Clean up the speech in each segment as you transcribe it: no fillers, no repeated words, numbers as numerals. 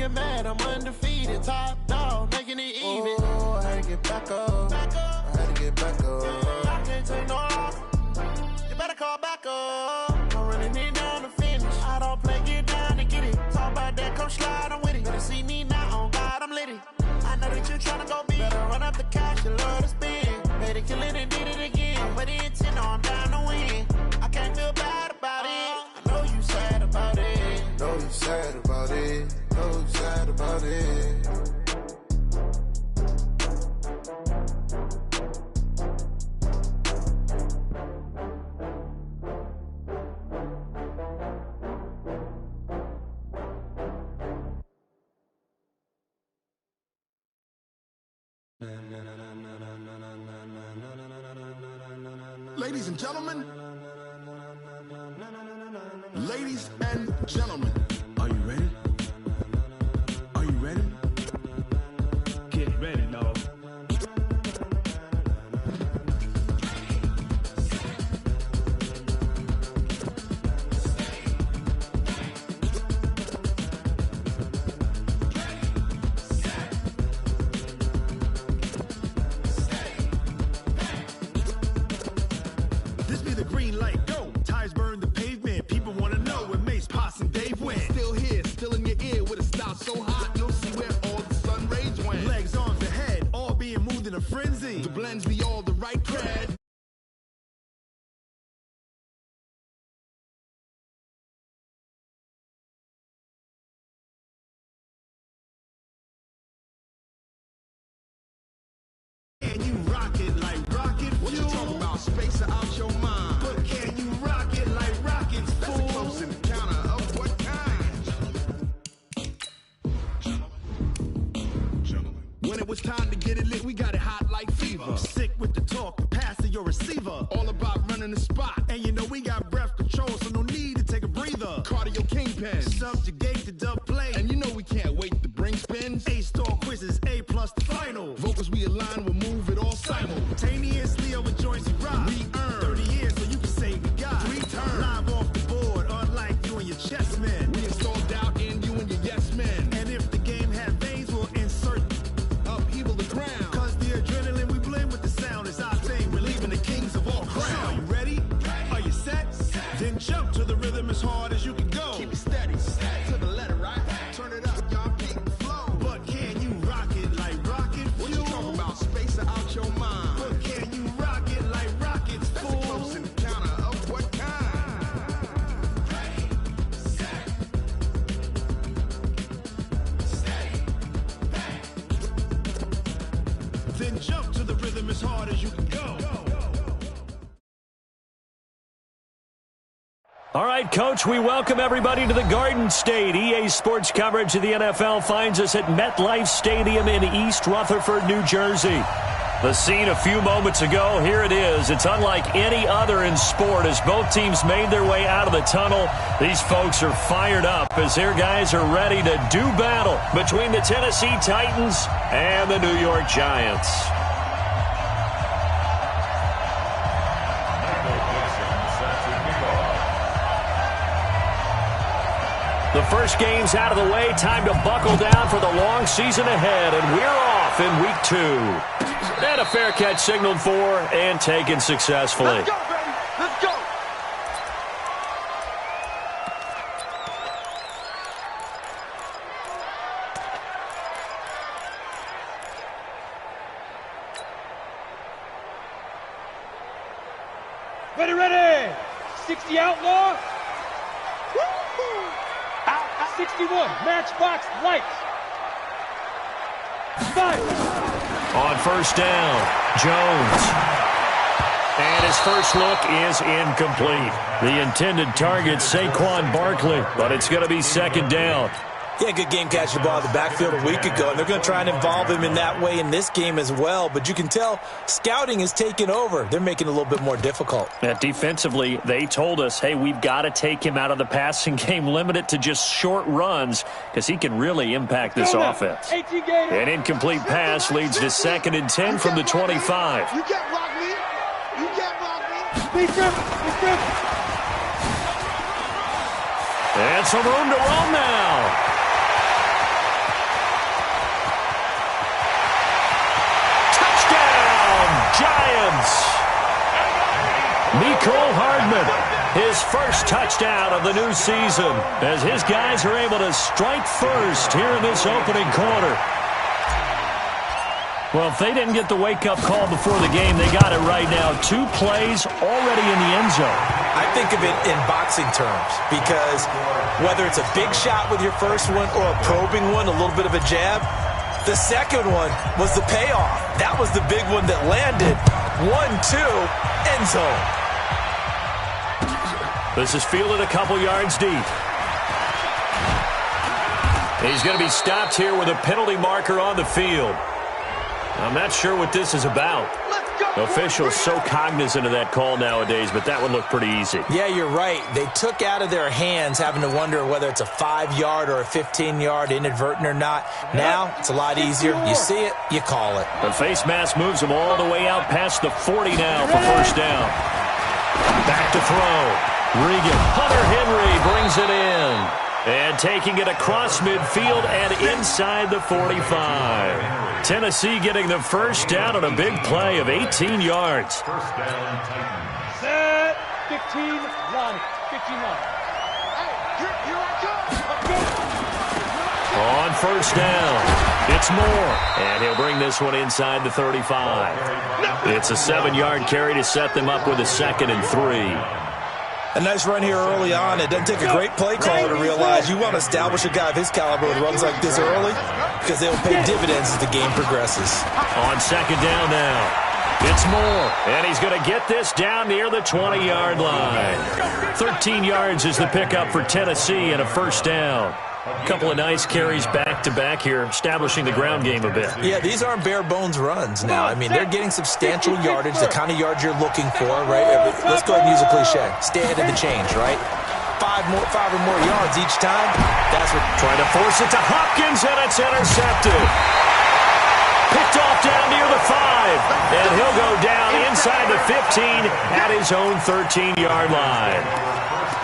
get mad, I'm undefeated. Top dog, making it even. Oh, I had to get back up. I had to get back up. I can't take no loss. You better call back up. I'm running it down to finish. I don't play, get down and get it. Talk about that, come slide, I'm with it. Better see me now, on God, I'm litty. I know that you're trying to go big. Better run up the cash, you love to spend. Made it, kill it, and did it again. But the intent, I'm down to win. I can't feel bad about it. I know you sad about it. Know you sad about it. Know you sad about it. Ladies and gentlemen, ladies and gentlemen, are you ready? Are you ready? Get ready, dog. This be the green light, go. Tires burn the pavement. People wanna know when Mace, Potts, and Dave went. Still here, still in your ear with a style so hot, you'll see where all the sun rays went. Legs, arms, the head, all being moved in a frenzy. The blends be all the right cred. Can you rock it like rocket fuel? What you talking about? Space out your mind. But can you rock it like rockets, fool? That's a close encounter of what kind? When it was time to get it lit, we got it hot like fever. I'm sick with the talk, pass to your receiver. All about running the spot. And you know we got breath control, so no need to take a breather. Cardio kingpin, subjugate the dub play. And you know we can't wait to bring spins. A-star quizzes, A+ the final. Vocals we align, we'll move it all simultaneously over joints we rock. We earn 30 years, so you can say we got 3 turns. Live off the board, unlike you and your chess men. We install doubt in you and your yes men. And if the game had veins, we'll insert upheaval the ground. Cause the adrenaline we blend with the sound is our thing. We're leaving the kings of all crowns. So are you ready? Are you set? Then jump to the rhythm as hard as you can go. Keep it steady, to the letter, right? Turn it up, y'all keep the flow. But can you rock it like rocket fuel? What you talking about? Space out your mind. But can you rock it like rockets, fool? That's a close encounter of what kind? Ready, set, steady, bang. Then jump to the rhythm as hard as you can go. All right, Coach, we welcome everybody to the Garden State. EA Sports coverage of the NFL finds us at MetLife Stadium in East Rutherford, New Jersey. The scene a few moments ago, here it is. It's unlike any other in sport as both teams made their way out of the tunnel. These folks are fired up as their guys are ready to do battle between the Tennessee Titans and the New York Giants. The first game's out of the way. Time to buckle down for the long season ahead, and we're off in week 2. And a fair catch signaled for and taken successfully. Let's go, baby. Let's go. Ready, ready. 60 outlaw. 61, matchbox lights. Fire. On first down, Jones. And his first look is incomplete. The intended target, Saquon Barkley, but it's going to be second down. Yeah, good game catching the ball in the backfield a week ago, and they're going to try and involve him in that way in this game as well. But you can tell scouting is taking over. They're making it a little bit more difficult. Defensively, they told us, hey, we've got to take him out of the passing game, limit it to just short runs, because he can really impact this offense. An incomplete pass leads to 2nd and 10 from the 25. You can't block me. You can't block me. And some room to run now. his first touchdown of the new season as his guys are able to strike first here in this opening quarter. Well, if they didn't get the wake-up call before the game, they got it right now. 2 plays already in the end zone. I think of it in boxing terms because whether it's a big shot with your first one or a probing one, a little bit of a jab, the second one was the payoff. That was the big one that landed. 1-2, end zone. This is fielded a couple yards deep. He's going to be stopped here with a penalty marker on the field. I'm not sure what this is about. Officials so cognizant of that call nowadays, but that would look pretty easy. Yeah, you're right. They took out of their hands having to wonder whether it's a 5-yard or a 15-yard inadvertent or not. Now, it's a lot easier. You see it, you call it. The face mask moves him all the way out past the 40 now for first down. Back to throw. Regan. Hunter Henry brings it in. And taking it across midfield and inside the 45. Tennessee getting the first down on a big play of 18 yards. Set. 15 line. 15 line. On first down, it's Moore. And he'll bring this one inside the 35. It's a 7-yard carry to set them up with a 2nd and 3. A nice run here early on. It doesn't take a great play caller to realize you want to establish a guy of his caliber with runs like this early because they'll pay dividends as the game progresses. On 2nd down now, it's Moore. And he's going to get this down near the 20-yard line. 13 yards is the pickup for Tennessee and a first down. A couple of nice carries back-to-back here, establishing the ground game a bit. Yeah, these aren't bare-bones runs now. I mean, they're getting substantial yardage, the kind of yards you're looking for, right? Let's go ahead and use a cliche. Stay ahead of the change, right? 5 or more yards each time. That's what... Trying to force it to Hopkins, and it's intercepted. Picked off down near the 5, and he'll go down inside the 15 at his own 13-yard line.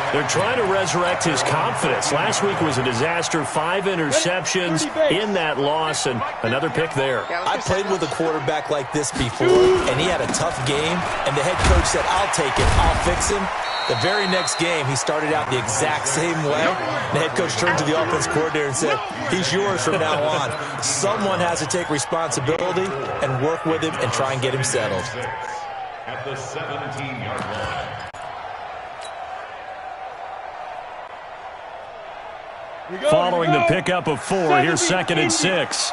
They're trying to resurrect his confidence. Last week was a disaster. 5 interceptions in that loss, and another pick there. I played with a quarterback like this before, and he had a tough game, and the head coach said, I'll take it, I'll fix him. The very next game, he started out the exact same way. The head coach turned to the offense coordinator and said, he's yours from now on. Someone has to take responsibility and work with him and try and get him settled. At the 17-yard line. Following the pickup of 4, here's 2nd and 6.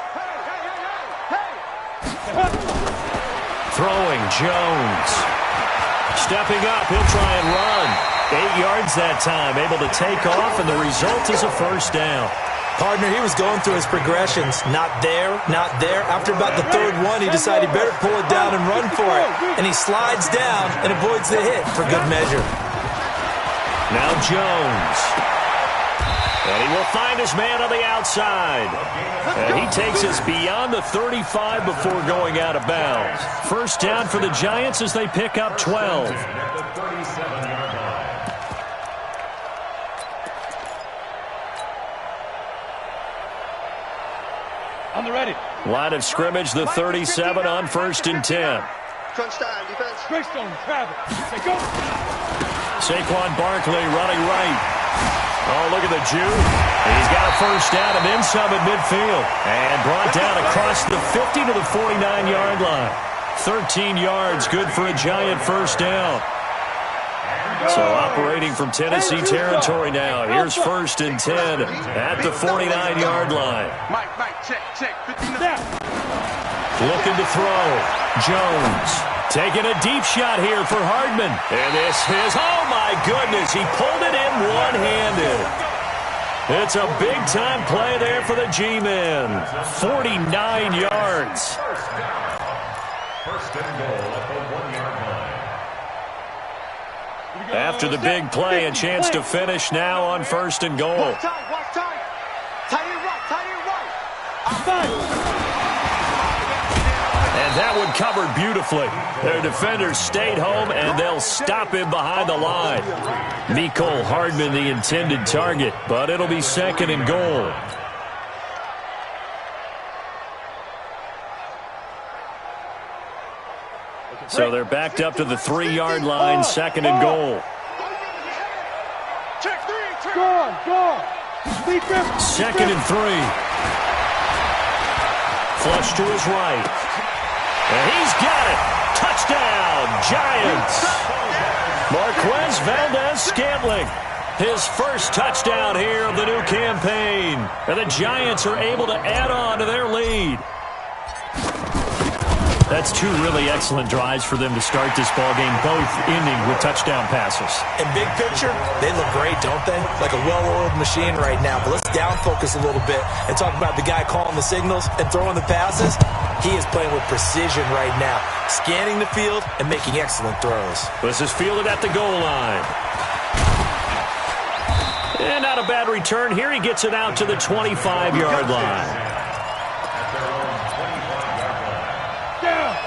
Throwing, Jones. Stepping up, he'll try and run. 8 yards that time, able to take off, and the result is a first down. Partner, he was going through his progressions. Not there, not there. After about the 3rd one, he decided he better pull it down and run for it. And he slides down and avoids the hit for good measure. Now Jones. And he will find his man on the outside. And he takes us beyond the 35 before going out of bounds. First down for the Giants as they pick up 12. On the ready. Line of scrimmage, the 37 on 1st and 10. Crunch time, defense. Greystone, travel. Say go. Saquon Barkley running right. Oh, look at the Jew. He's got a first down and then some at midfield. And brought down across the 50 to the 49-yard line. 13 yards, good for a Giant first down. So operating from Tennessee territory now. Here's 1st and 10 at the 49-yard line. Mike, check. 59. Looking to throw. Jones taking a deep shot here for Hardman. And this is, oh my goodness, he pulled it in one-handed. It's a big-time play there for the G-men. 49 yards. First and goal at the 1-yard line. After the big play, a chance to finish now on 1st and goal. Watch time. Tight end right. And that one covered beautifully. Their defenders stayed home, and they'll stop him behind the line. Mecole Hardman, the intended target, but it'll be 2nd and goal. So they're backed up to the 3-yard line, 2nd and goal. Second and 3. Flush to his right. And he's got it. Touchdown, Giants. Marquez Valdez-Scantling. His first touchdown here of the new campaign. And the Giants are able to add on to their lead. That's two really excellent drives for them to start this ballgame, both ending with touchdown passes. In big picture, they look great, don't they? Like a well-oiled machine right now. But let's down focus a little bit and talk about the guy calling the signals and throwing the passes. He is playing with precision right now, scanning the field and making excellent throws. This is fielded at the goal line. And not a bad return here. He gets it out to the 25-yard line.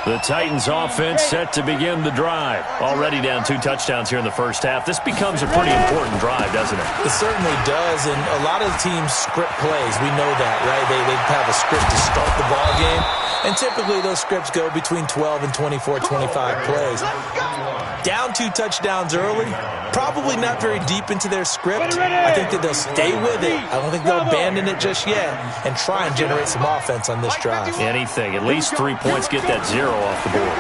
The Titans offense set to begin the drive. Already down 2 touchdowns here in the first half. This becomes a pretty important drive, doesn't it? It certainly does, and a lot of teams script plays. We know that, right? They have a script to start the ball game, and typically those scripts go between 12 and 24, 25 plays. Down 2 touchdowns early, probably not very deep into their script. I think that they'll stay with it. I don't think they'll abandon it just yet and try and generate some offense on this drive. Anything. At least 3 points, get that 0 off the board.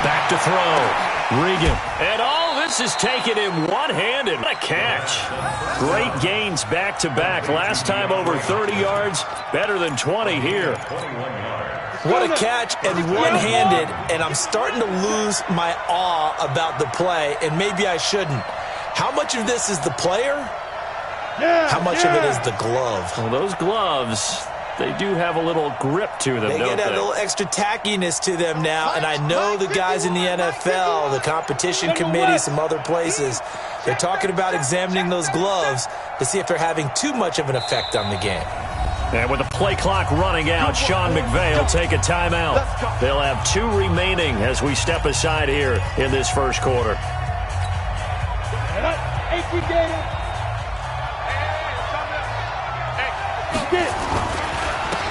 Back to throw. Regan. And all this is taken in one-handed. What a catch. Great gains back-to-back. Last time over 30 yards. Better than 20 here. What a catch and one-handed, and I'm starting to lose my awe about the play, and maybe I shouldn't. How much of this is the player? How much of it is the glove? Well, those gloves, they do have a little grip to them, They don't get a little extra tackiness to them now, and I know the guys in the NFL, the competition committee, some other places, they're talking about examining those gloves to see if they're having too much of an effect on the game. And with the play clock running out, Sean McVay will take a timeout. They'll have 2 remaining as we step aside here in this first quarter.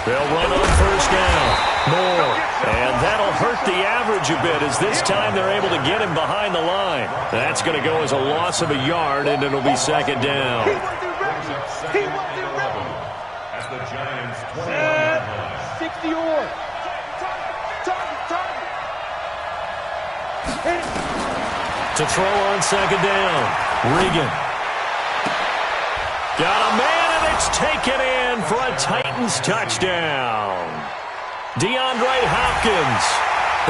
They'll run on first down. More. And that'll hurt the average a bit as this time they're able to get him behind the line. That's going to go as a loss of a yard, and it'll be second down. To throw on second down. Regan. Got a man, and it's taken in for a Titans touchdown. DeAndre Hopkins,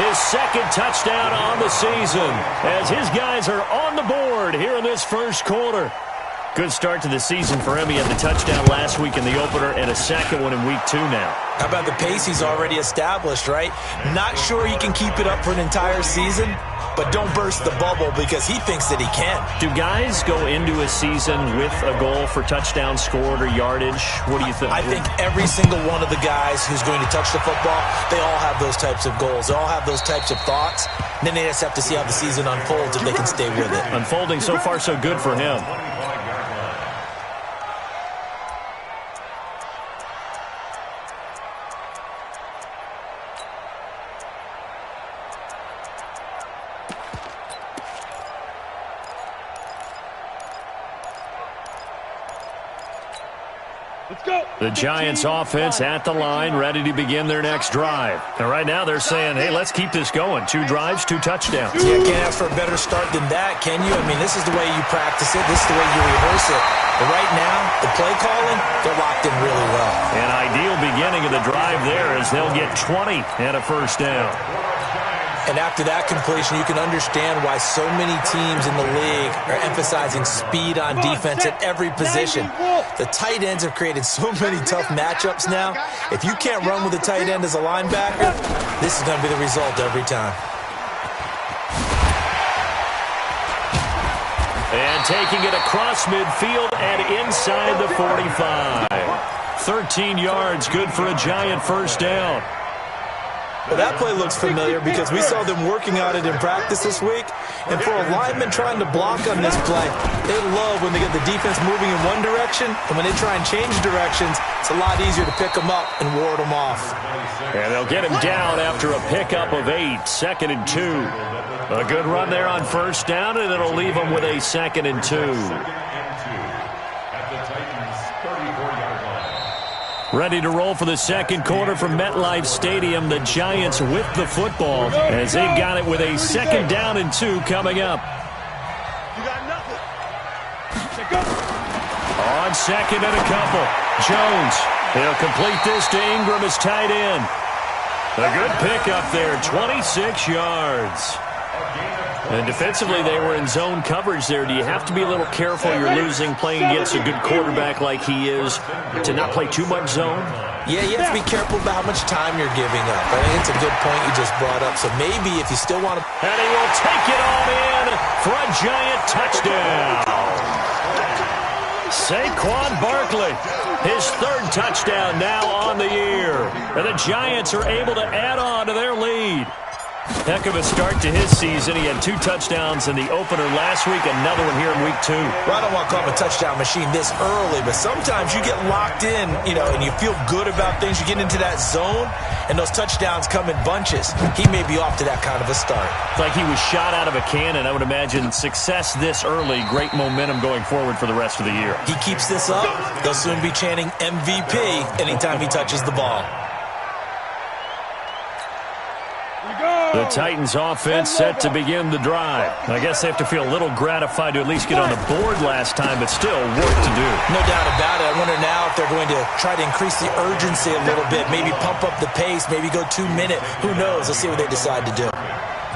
his second touchdown on the season as his guys are on the board here in this first quarter. Good start to the season for him. He had the touchdown last week in the opener and a second one in week 2 now. How about the pace he's already established, right? Not sure he can keep it up for an entire season, but don't burst the bubble because he thinks that he can. Do guys go into a season with a goal for touchdown scored or yardage? What do you think? I think every single one of the guys who's going to touch the football, they all have those types of goals. They all have those types of thoughts. And then they just have to see how the season unfolds if they can stay with it. Unfolding so far so good for him. The Giants offense at the line, ready to begin their next drive. And right now they're saying, hey, let's keep this going. 2 drives, 2 touchdowns. Yeah, can't ask for a better start than that, can you? I mean, this is the way you practice it. This is the way you rehearse it. But right now, the play calling, they're locked in really well. An ideal beginning of the drive there as they'll get 20 and a first down. And after that completion, you can understand why so many teams in the league are emphasizing speed on defense at every position. The tight ends have created so many tough matchups now. If you can't run with a tight end as a linebacker, this is going to be the result every time. And taking it across midfield and inside the 45. 13 yards, good for a Giant first down. Well, that play looks familiar because we saw them working on it in practice this week. And for a lineman trying to block on this play, they love when they get the defense moving in one direction. And when they try and change directions, it's a lot easier to pick them up and ward them off. And they'll get him down after a pickup of 8, 2nd and 2. A good run there on first down, and it'll leave them with a 2nd and 2. Ready to roll for the second quarter from MetLife Stadium. The Giants with the football as they've got it with a 2nd down and 2 coming up. You got nothing. On 2nd and a couple. Jones. He'll complete this to Ingram as tight end. A good pickup there, 26 yards. And defensively, they were in zone coverage there. Do you have to be a little careful? You're losing playing against a good quarterback like he is to not play too much zone? Yeah, you have to be careful about how much time you're giving up. I think it's a good point you just brought up. So maybe if you still want to... And he will take it on in for a Giant touchdown. Saquon Barkley, his 3rd touchdown now on the year. And the Giants are able to add on to their lead. Heck of a start to his season. He had 2 touchdowns in the opener last week, another one here in week 2. Well, I don't want to call him a touchdown machine this early, but sometimes you get locked in, and you feel good about things. You get into that zone, and those touchdowns come in bunches. He may be off to that kind of a start. It's like he was shot out of a cannon. I would imagine success this early, great momentum going forward for the rest of the year. He keeps this up, they'll soon be chanting MVP anytime he touches the ball. The Titans offense set to begin the drive. I guess they have to feel a little gratified to at least get on the board last time, but still work to do. No doubt about it. I wonder now if they're going to try to increase the urgency a little bit, maybe pump up the pace, maybe go 2-minute. Who knows? Let's see what they decide to do.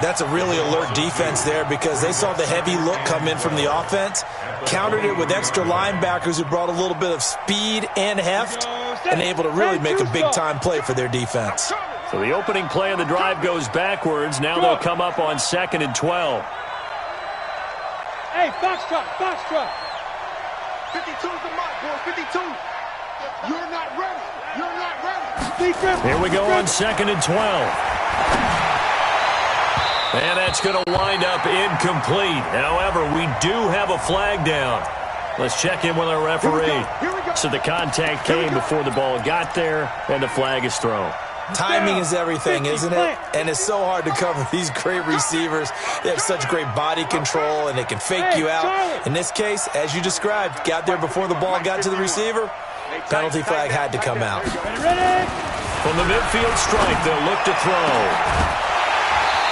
That's a really alert defense there because they saw the heavy look come in from the offense, countered it with extra linebackers who brought a little bit of speed and heft, and able to really make a big-time play for their defense. So the opening play of the drive goes backwards. Now they'll come up on 2nd and 12. Hey, foxtrot, foxtrot. 52's the mark, boys. 52. You're not ready. You're not ready. Here we go on 2nd and 12. And that's going to wind up incomplete. However, we do have a flag down. Let's check in with our referee. So the contact came before the ball got there, and the flag is thrown. Timing is everything, isn't it? And it's so hard to cover these great receivers. They have such great body control, and they can fake you out. In this case, as you described, got there before the ball got to the receiver. Penalty flag had to come out. From the midfield stripe, they'll look to throw.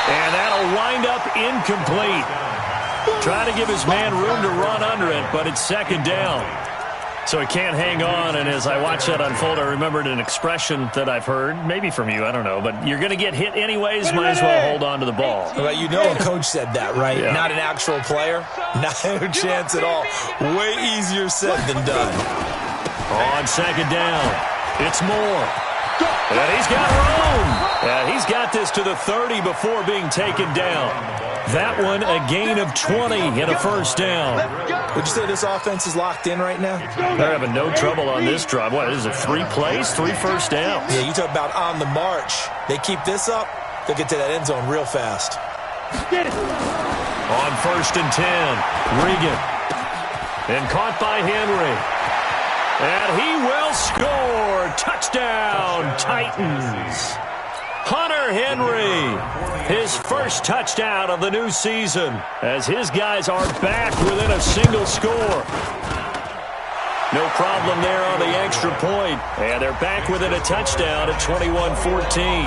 And that'll wind up incomplete. Trying to give his man room to run under it, but it's 2nd down. So he can't hang on, and as I watch that unfold, I remembered an expression that I've heard, maybe from you, I don't know, but you're going to get hit anyways, might as well hold on to the ball. Well, you know a coach said that, right? Yeah. Not an actual player. Not a chance at all. Way easier said than done. On 2nd down, it's Moore. And he's got room. And he's got this to the 30 before being taken down. That one a gain of 20 and a 1st down. Would you say this offense is locked in right now? They're having no trouble on this drive. What is it, 3 plays, 3 first downs? Yeah, you talk about on the march. They keep this up, they'll get to that end zone real fast. On 1st and 10, Regan. And caught by Henry. And he will score. Touchdown, Titans. Hunter Henry, his 1st touchdown of the new season, as his guys are back within a single score. No problem there on the extra point, and they're back within a touchdown at 21-14.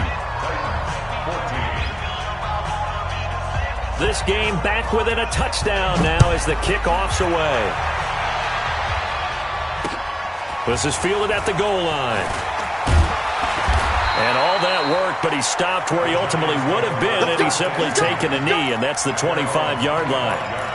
This game back within a touchdown now as the kickoff's away. This is fielded at the goal line. And all that work, but he stopped where he ultimately would have been had he simply taken a knee, and that's the 25-yard line.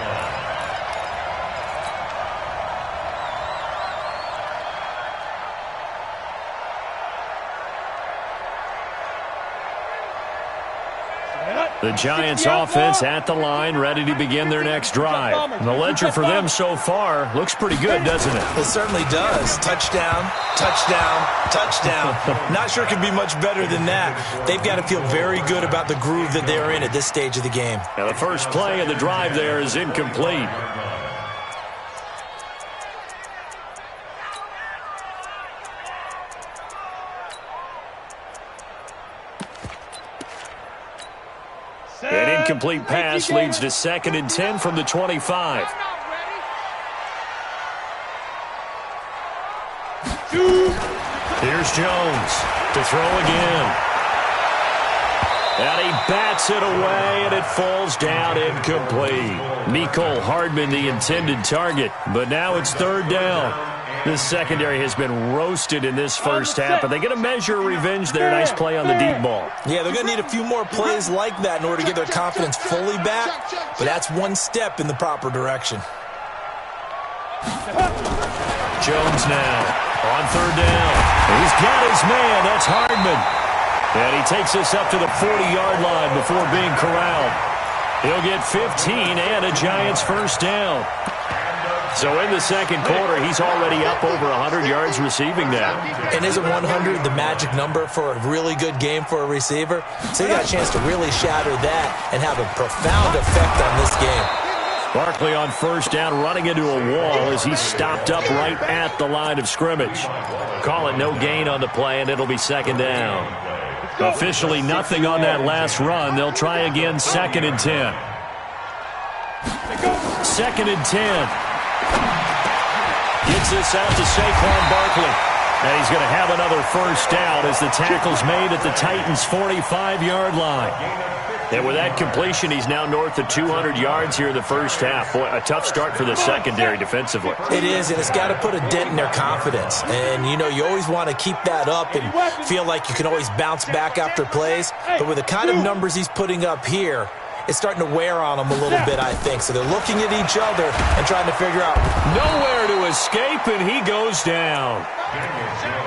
The Giants offense at the line, ready to begin their next drive. And the ledger for them so far looks pretty good, doesn't it? It certainly does. Touchdown, touchdown, touchdown. Not sure it could be much better than that. They've got to feel very good about the groove that they're in at this stage of the game. Now the first play of the drive there is incomplete. An incomplete pass leads to 2nd and 10 from the 25. Here's Jones to throw again. And he bats it away, and it falls down incomplete. Mecole Hardman, the intended target, but now it's third down. This secondary has been roasted in this first half, but they're going to measure revenge there. Nice play on the deep ball. Yeah, they're going to need a few more plays like that in order to get their confidence fully back, but that's one step in the proper direction. Jones now on third down. He's got his man. That's Hardman. And he takes us up to the 40-yard line before being corralled. He'll get 15 and a Giants first down. So in the second quarter, he's already up over 100 yards receiving now. And isn't 100 the magic number for a really good game for a receiver? So he got a chance to really shatter that and have a profound effect on this game. Barkley on first down, running into a wall as he's stopped up right at the line of scrimmage. Call it no gain on the play, and it'll be second down. Officially nothing on that last run. They'll try again, second and 10. Second and 10. Gets this out to Saquon Barkley. And he's going to have another first down as the tackle's made at the Titans' 45-yard line. And with that completion, he's now north of 200 yards here in the first half. Boy, a tough start for the secondary defensively. It is, and it's got to put a dent in their confidence. And, you know, you always want to keep that up and feel like you can always bounce back after plays. But with the kind of numbers he's putting up here, it's starting to wear on them a little bit, I think. So they're looking at each other and trying to figure out. Nowhere to escape, and he goes down.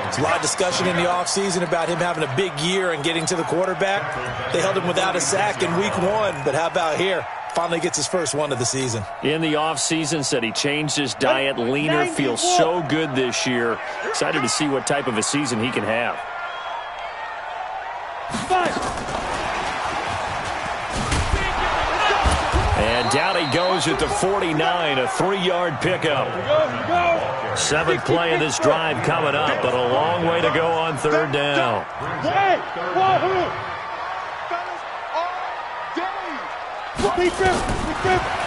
There's a lot of discussion in the offseason about him having a big year and getting to the quarterback. They held him without a sack in week 1, but how about here? Finally gets his first one of the season. In the offseason, said he changed his diet, leaner, feels so good this year. Excited to see what type of a season he can have. And down he goes at the 49, a 3-yard pickup. 7th play of this drive coming up, but a long way to go on third down.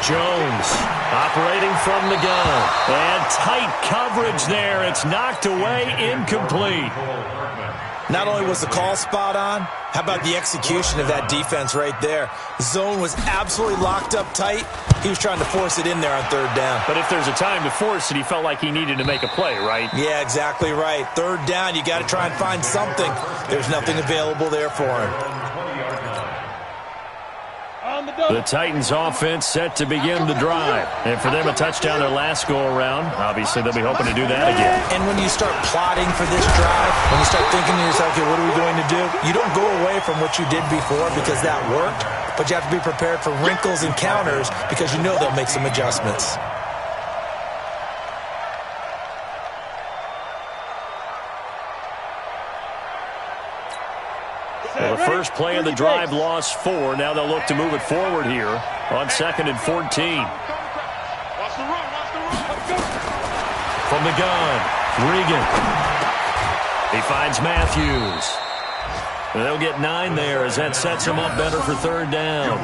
Jones operating from the gun. And tight coverage there. It's knocked away, incomplete. Not only was the call spot on, how about the execution of that defense right there? The zone was absolutely locked up tight. He was trying to force it in there on third down. But if there's a time to force it, he felt like he needed to make a play, right? Yeah, exactly right. Third down, you got to try and find something. There's nothing available there for him. The Titans offense set to begin the drive. And for them, a touchdown their last go-around. Obviously, they'll be hoping to do that again. And when you start plotting for this drive, when you start thinking to yourself, okay, what are we going to do? You don't go away from what you did before because that worked, but you have to be prepared for wrinkles and counters because you know they'll make some adjustments. Well, the first play of the drive lost 4. Now they'll look to move it forward here on 2nd and 14. From the gun, Regan. He finds Matthews. And they'll get 9 there as that sets him up better for third down.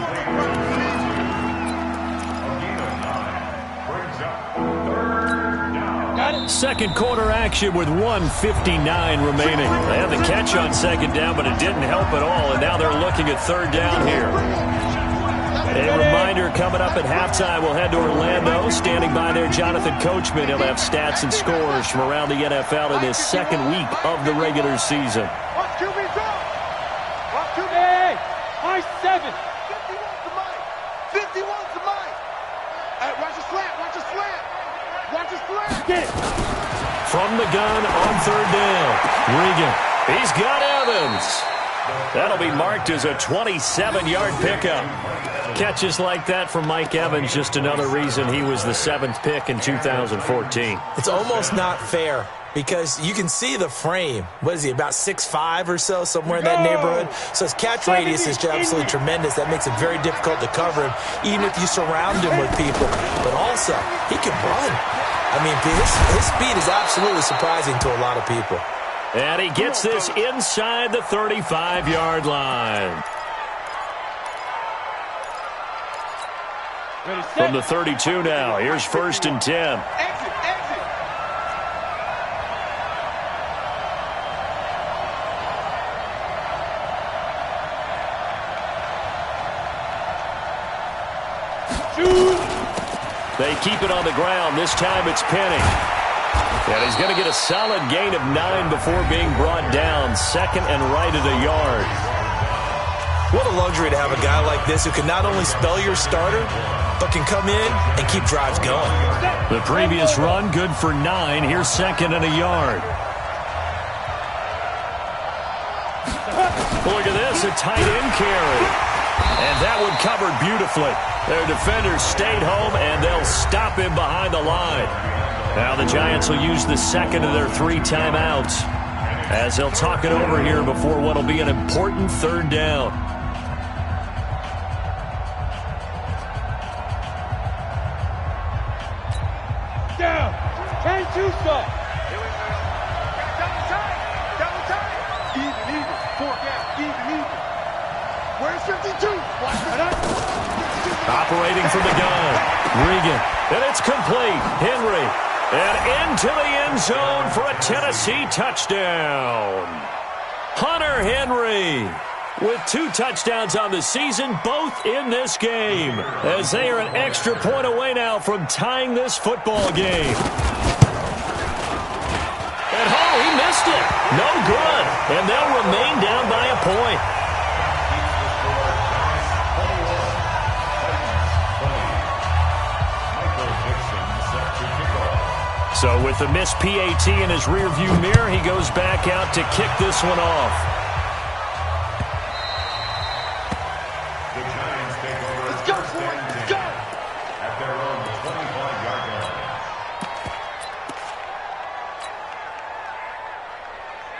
Second quarter action with 1:59 remaining. They had the catch on second down, but it didn't help at all, and now they're looking at third down here. A reminder coming up at halftime, we'll head to Orlando. Standing by there, Jonathan Coachman. He'll have stats and scores from around the NFL in this second week of the regular season. Hey, high 7. 51's the mic. 51's the mic. Hey, watch a slant, watch a slant. Watch a slant. Get it. From the gun on third down, Regan. He's got Evans. That'll be marked as a 27-yard pickup. Catches like that from Mike Evans, just another reason he was the 7th pick in 2014. It's almost not fair because you can see the frame. What is he, about 6'5" or so, somewhere in that neighborhood? So his catch radius is absolutely tremendous. That makes it very difficult to cover him, even if you surround him with people. But also, he can run. I mean, his speed is absolutely surprising to a lot of people. And he gets this inside the 35-yard line. From the 32 now, here's 1st and 10. They keep it on the ground. This time it's Penny. And he's going to get a solid gain of 9 before being brought down. Second and right at a yard. What a luxury to have a guy like this who can not only spell your starter, but can come in and keep drives going. The previous run, good for 9. Here's second and a yard. Look at this, a tight end carry. And that one covered beautifully. Their defenders stayed home, and they'll stop him behind the line. Now the Giants will use the second of their 3 timeouts as they'll talk it over here before what will be an important third down. Down. 10-2 stop. Double time. Even. 4 gap. Even. Where's 52? Operating from the gun. Regan. And it's complete. Henry. And into the end zone for a Tennessee touchdown. Hunter Henry with 2 touchdowns on the season, both in this game, as they are an extra point away now from tying this football game. And he missed it. No good. And they'll remain down by a point. So with the missed PAT in his rearview mirror, he goes back out to kick this one off. Let's go for it. Let's go. At their own 25-yard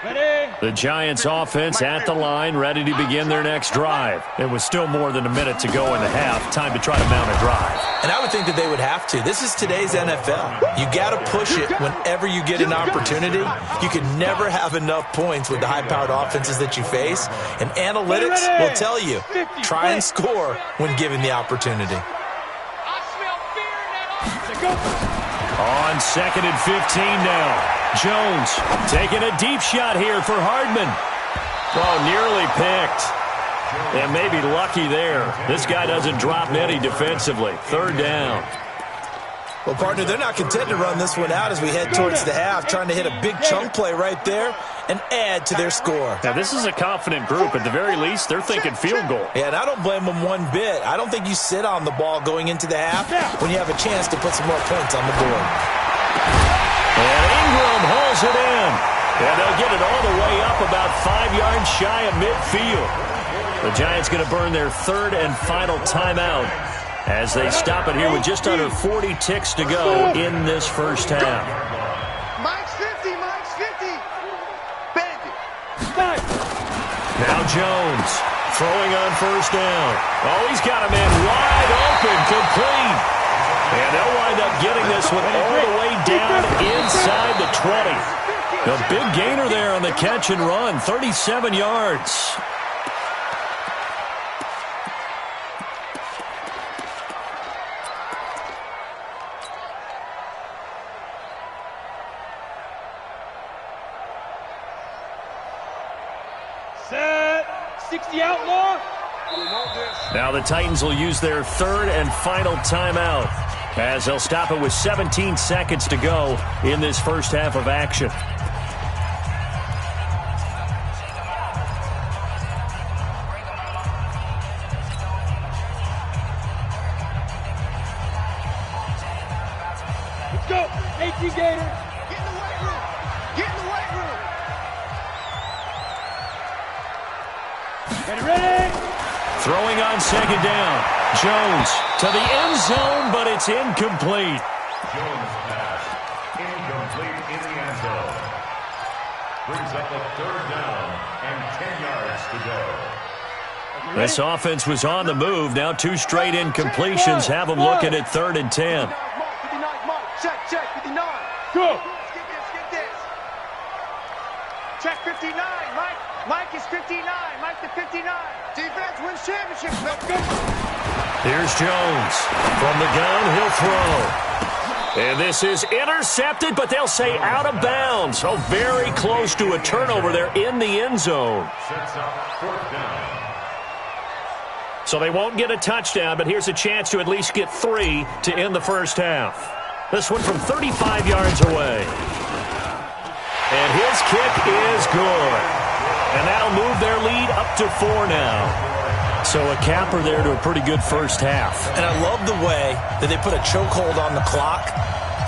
line. Ready? The Giants offense at the line, ready to begin their next drive. It was still more than a minute to go in the half. Time to try to mount a drive. And I would think that they would have to. This is today's NFL. You got to push it whenever you get an opportunity. You can never have enough points with the high-powered offenses that you face. And analytics will tell you, try and score when given the opportunity. On second and 15 now. Jones taking a deep shot here for Hardman. Oh, nearly picked. And maybe lucky there. This guy doesn't drop many defensively. Third down. Well, partner, they're not content to run this one out as we head towards the half, trying to hit a big chunk play right there and add to their score. Now, this is a confident group. At the very least, they're thinking field goal. Yeah, and I don't blame them one bit. I don't think you sit on the ball going into the half when you have a chance to put some more points on the board. And Ingram hauls it in. And they'll get it all the way up about 5 yards shy of midfield. The Giants going to burn their third and final timeout as they stop it here with just under 40 ticks to go in this first half. Mike's 50. Bandit. Now Jones throwing on first down. Oh, he's got a man wide open, complete. And they'll wind up getting this one all the way down inside the 20. A big gainer there on the catch and run, 37 yards. Set. 60 outlaw. Now the Titans will use their third and final timeout as they'll stop it with 17 seconds to go in this first half of action. Let's go. 18 Gator. Get in the weight room. Ready? Throwing on second down. Jones to the end zone, but it's incomplete. Jones pass. Incomplete in the end zone. Brings up a third down and 10 yards to go. This offense was on the move. Now 2 straight incompletions have them looking at 3rd and 10. 59, Mark. Check, 59. Go. Get this. Check 59, Mike. Mike is 59. Mike to 59. Defense wins championships. Let's go. Here's Jones. From the gun, he'll throw. And this is intercepted, but they'll say out of bounds. So very close to a turnover there in the end zone. Sets up 4th down. So they won't get a touchdown, but here's a chance to at least get 3 to end the first half. This one from 35 yards away. And his kick is good. And that'll move their lead up to 4 now. So a capper there to a pretty good first half. And I love the way that they put a chokehold on the clock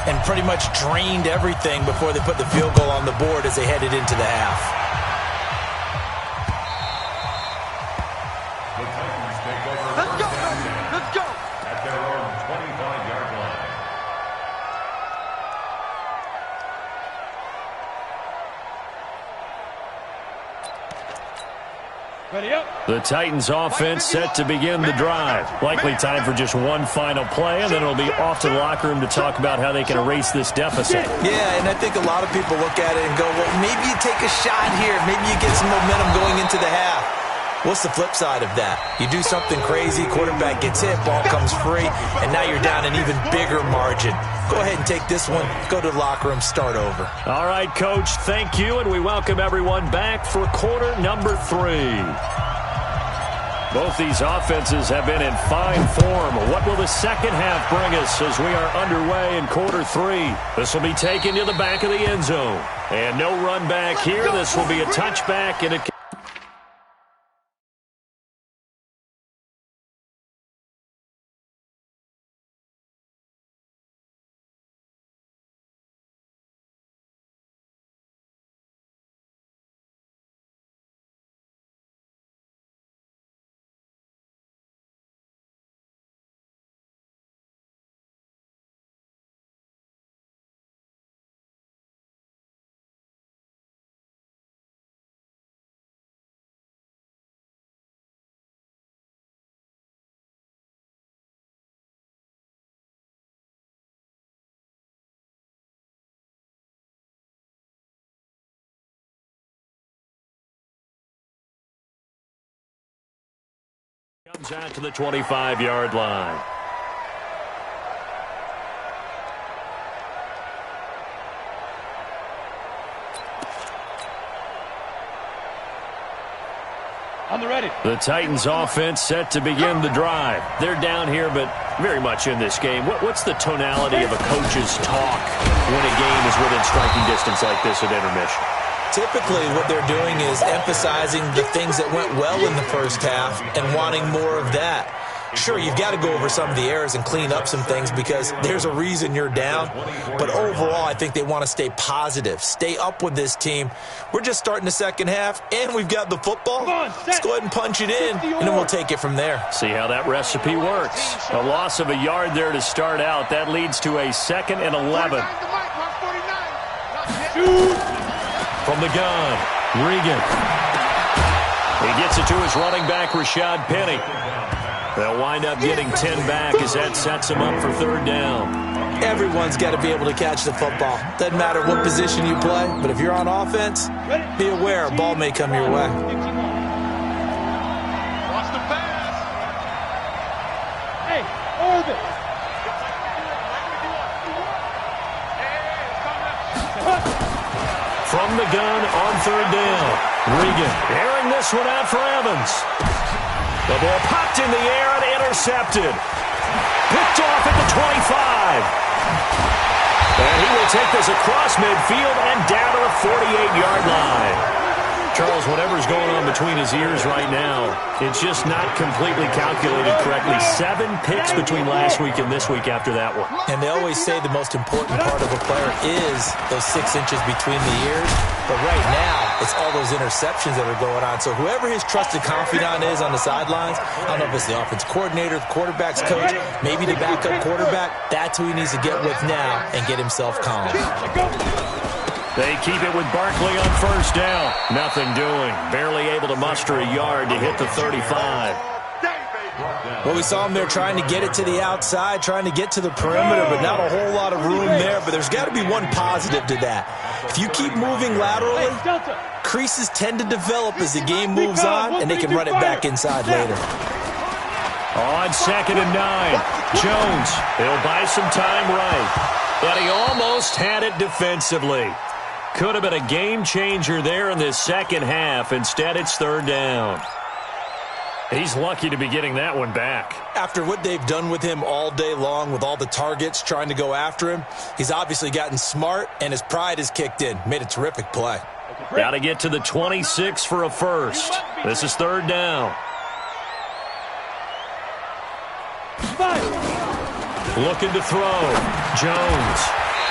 and pretty much drained everything before they put the field goal on the board as they headed into the half. Let's go, let's go. At their own 25-yard line. Ready up. The Titans offense set to begin the drive. Likely time for just one final play, and then it'll be off to the locker room to talk about how they can erase this deficit. Yeah, and I think a lot of people look at it and go, well, maybe you take a shot here. Maybe you get some momentum going into the half. What's the flip side of that? You do something crazy, quarterback gets hit, ball comes free, and now you're down an even bigger margin. Go ahead and take this one, go to the locker room, start over. All right, Coach, thank you, and we welcome everyone back for quarter number 3. Both these offenses have been in fine form. What will the second half bring us as we are underway in quarter 3? This will be taken to the back of the end zone. And no run back here. This will be a touchback, and it comes out to the 25-yard line. On the ready. The Titans offense set to begin the drive. They're down here, but very much in this game. What's the tonality of a coach's talk when a game is within striking distance like this at intermission? Typically, what they're doing is emphasizing the things that went well in the first half and wanting more of that. Sure, you've got to go over some of the errors and clean up some things because there's a reason you're down. But overall, I think they want to stay positive, stay up with this team. We're just starting the second half, and we've got the football. Let's go ahead and punch it in, and then we'll take it from there. See how that recipe works. A loss of a yard there to start out. That leads to a 2nd and 11. From the gun, Regan. He gets it to his running back, Rashad Penny. They'll wind up getting 10 back as that sets him up for 3rd down. Everyone's got to be able to catch the football. Doesn't matter what position you play, but if you're on offense, be aware a ball may come your way. Watch the pass. Hey, Orbit. From the gun on 3rd down. Regan airing this one out for Evans. The ball popped in the air and intercepted. Picked off at the 25. And he will take this across midfield and down to the 48-yard line. Charles, whatever's going on between his ears right now, it's just not completely calculated correctly. 7 picks between last week and this week after that one. And they always say the most important part of a player is those 6 inches between the ears. But right now, it's all those interceptions that are going on. So whoever his trusted confidant is on the sidelines, I don't know if it's the offense coordinator, the quarterback's coach, maybe the backup quarterback, that's who he needs to get with now and get himself calm. They keep it with Barkley on 1st down. Nothing doing. Barely able to muster a yard to hit the 35. Well, we saw him there trying to get it to the outside, trying to get to the perimeter, but not a whole lot of room there. But there's got to be one positive to that. If you keep moving laterally, creases tend to develop as the game moves on, and they can run it back inside later. On 2nd and 9, Jones. He'll buy some time right. But he almost had it defensively. Could have been a game changer there in this second half. Instead, it's 3rd down. He's lucky to be getting that one back. After what they've done with him all day long, with all the targets trying to go after him, he's obviously gotten smart, and his pride has kicked in. Made a terrific play. Got to get to the 26 for a first. This is third down. Looking to throw. Jones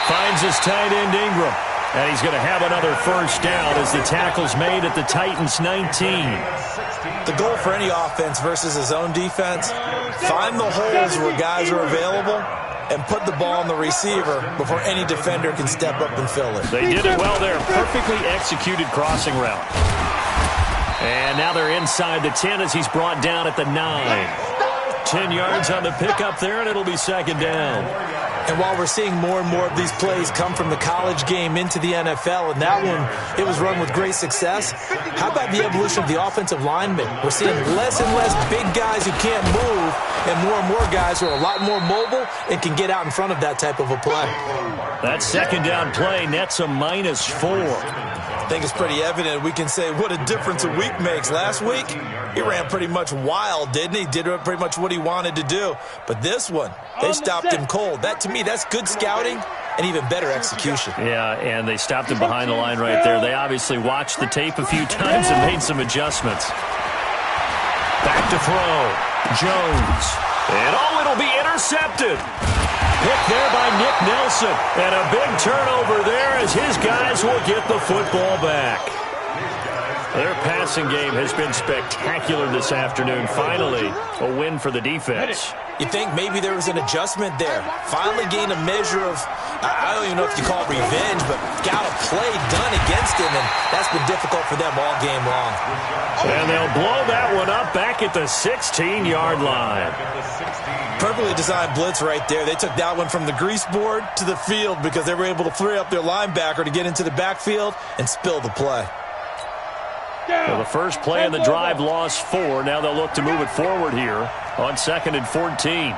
finds his tight end Ingram. And he's going to have another first down as the tackle's made at the Titans' 19. The goal for any offense versus his own defense, find the holes where guys are available and put the ball on the receiver before any defender can step up and fill it. They did it well there. Perfectly executed crossing route. And now they're inside the 10 as he's brought down at the 9. 10 yards on the pickup there, and it'll be second down. And while we're seeing more and more of these plays come from the college game into the NFL, and that one, it was run with great success, how about the evolution of the offensive linemen? We're seeing less and less big guys who can't move and more guys who are a lot more mobile and can get out in front of that type of a play. That second down play nets a -4. I think it's pretty evident. We can say what a difference a week makes. Last week, he ran pretty much wild, didn't he? Did pretty much what he wanted to do. But this one, they stopped him cold. That, to me, that's good scouting and even better execution. Yeah, and they stopped him behind the line right there. They obviously watched the tape a few times and made some adjustments. Back to throw. Jones. And it'll be intercepted. Picked there by Nick Nelson. And a big turnover there as his guys will get the football back. Their passing game has been spectacular this afternoon. Finally, a win for the defense. You think maybe there was an adjustment there. Finally gained a measure of, I don't even know if you call it revenge, but got a play done against him, and that's been difficult for them all game long. And they'll blow that one up back at the 16-yard line. Perfectly designed blitz right there. They took that one from the grease board to the field because they were able to free up their linebacker to get into the backfield and spill the play. Well, the first play in the drive lost 4. Now they'll look to move it forward here on 2nd and 14.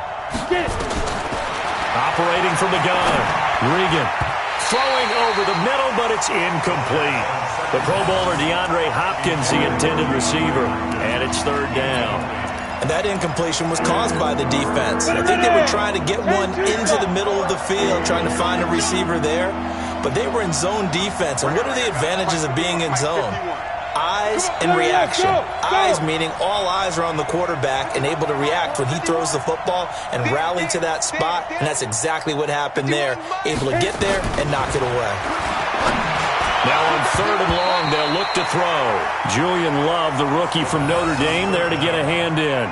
Operating from the gun. Regan throwing over the middle, but it's incomplete. The Pro Bowler DeAndre Hopkins, the intended receiver, and it's third down. And that incompletion was caused by the defense. I think they were trying to get one into the middle of the field, trying to find a receiver there, but they were in zone defense. And what are the advantages of being in zone? Eyes and reaction. Eyes meaning all eyes are on the quarterback and able to react when he throws the football and rally to that spot, and that's exactly what happened there. Able to get there and knock it away. Now on 3rd and long, they'll look to throw. Julian Love, the rookie from Notre Dame, there to get a hand in.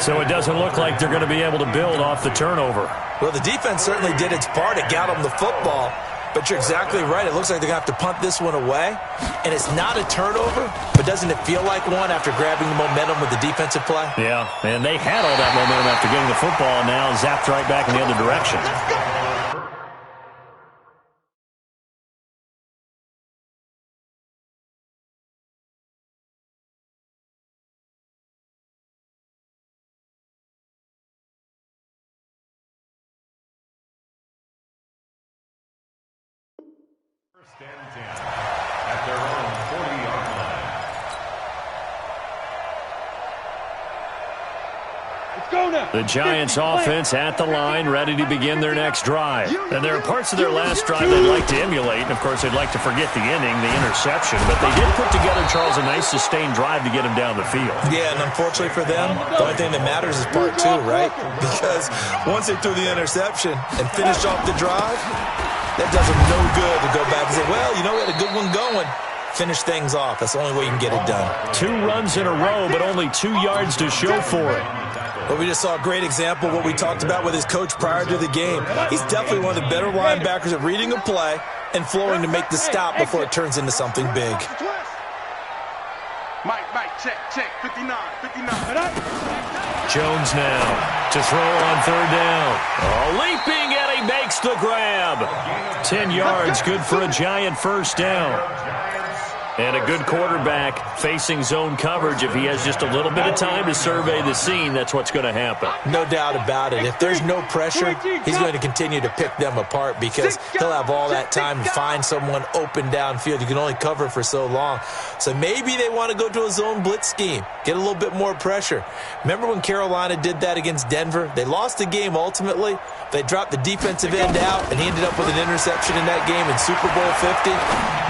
So it doesn't look like they're going to be able to build off the turnover. Well, the defense certainly did its part. It got them the football. But you're exactly right. It looks like they're going to have to punt this one away. And it's not a turnover, but doesn't it feel like one after grabbing the momentum with the defensive play? Yeah, and they had all that momentum after getting the football, and now zapped right back in the other direction. First and 10 at their own 40-yard line. The Giants offense at the line, ready to begin their next drive. And there are parts of their last drive they'd like to emulate. And, of course, they'd like to forget the inning, the interception. But they did put together, Charles, a nice sustained drive to get him down the field. Yeah, and unfortunately for them, the only thing that matters is part 2, right? Because once they threw the interception and finished off the drive, that does them no good to go back and say, well, you know, we had a good one going. Finish things off. That's the only way you can get it done. 2 runs in a row, but only 2 yards to show for it. Well, we just saw a great example of what we talked about with his coach prior to the game. He's definitely one of the better linebackers at reading a play and flowing to make the stop before it turns into something big. Mike, check, 59. Jones now to throw on 3rd down. Oh, leaping, and he makes the grab. 10 yards, good for a Giant first down. And a good quarterback facing zone coverage, if he has just a little bit of time to survey the scene, that's what's going to happen. No doubt about it. If there's no pressure, he's going to continue to pick them apart because he'll have all that time to find someone open downfield. You can only cover for so long. So maybe they want to go to a zone blitz scheme, get a little bit more pressure. Remember when Carolina did that against Denver? They lost the game ultimately. They dropped the defensive end out, and he ended up with an interception in that game in Super Bowl 50.